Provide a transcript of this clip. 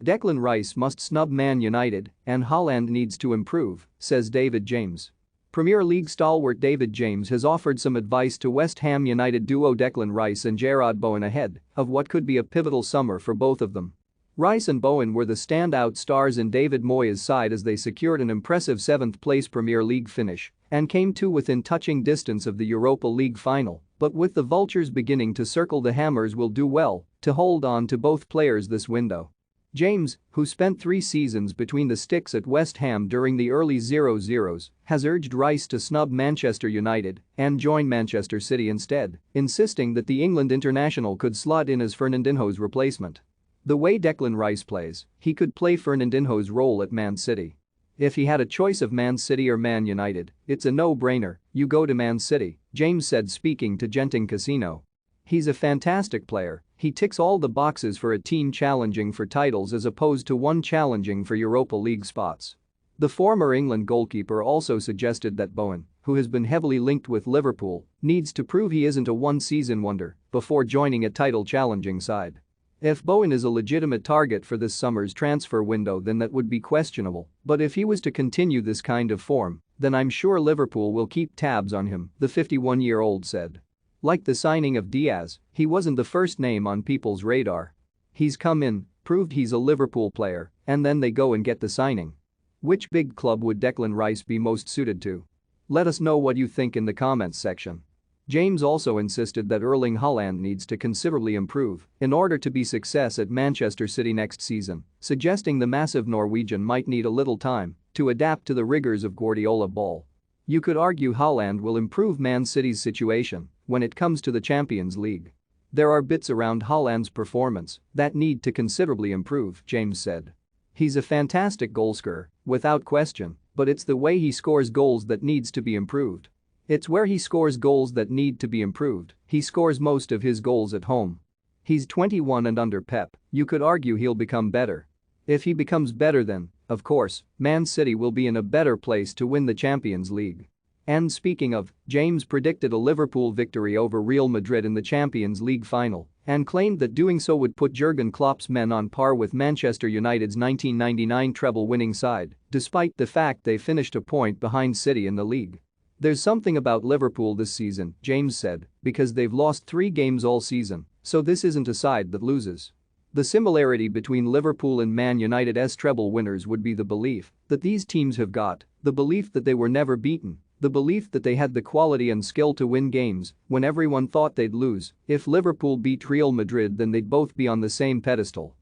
Declan Rice must snub Man United and Haaland needs to improve, says David James. Premier League stalwart David James has offered some advice to West Ham United duo Declan Rice and Jarrod Bowen ahead of what could be a pivotal summer for both of them. Rice and Bowen were the standout stars in David Moyes' side as they secured an impressive 7th-place Premier League finish and came to within touching distance of the Europa League final, but with the vultures beginning to circle the Hammers will do well to hold on to both players this window. James, who spent 3 seasons between the sticks at West Ham during the early 00s, has urged Rice to snub Manchester United and join Manchester City instead, insisting that the England international could slot in as Fernandinho's replacement. The way Declan Rice plays, he could play Fernandinho's role at Man City. If he had a choice of Man City or Man United, it's a no-brainer, you go to Man City, James said speaking to Genting Casino. He's a fantastic player, he ticks all the boxes for a team challenging for titles as opposed to one challenging for Europa League spots. The former England goalkeeper also suggested that Bowen, who has been heavily linked with Liverpool, needs to prove he isn't a one-season wonder before joining a title-challenging side. If Bowen is a legitimate target for this summer's transfer window then that would be questionable, but if he was to continue this kind of form, then I'm sure Liverpool will keep tabs on him, the 51-year-old said. Like the signing of Diaz, he wasn't the first name on people's radar. He's come in, proved he's a Liverpool player, and then they go and get the signing. Which big club would Declan Rice be most suited to? Let us know what you think in the comments section. James also insisted that Erling Haaland needs to considerably improve in order to be success at Manchester City next season, suggesting the massive Norwegian might need a little time to adapt to the rigors of Guardiola ball. You could argue Haaland will improve Man City's situation when it comes to the Champions League. There are bits around Haaland's performance that need to considerably improve, James said. He's a fantastic goalscorer, without question, but it's the way he scores goals that needs to be improved. It's where he scores goals that need to be improved, he scores most of his goals at home. He's 21 and under Pep, you could argue he'll become better. If he becomes better then, of course, Man City will be in a better place to win the Champions League. And speaking of, James predicted a Liverpool victory over Real Madrid in the Champions League final and claimed that doing so would put Jurgen Klopp's men on par with Manchester United's 1999 treble-winning side, despite the fact they finished a point behind City in the league. There's something about Liverpool this season, James said, because they've lost 3 games all season, so this isn't a side that loses. The similarity between Liverpool and Man United's treble winners would be the belief that these teams have got, the belief that they were never beaten, the belief that they had the quality and skill to win games when everyone thought they'd lose. If Liverpool beat Real Madrid then they'd both be on the same pedestal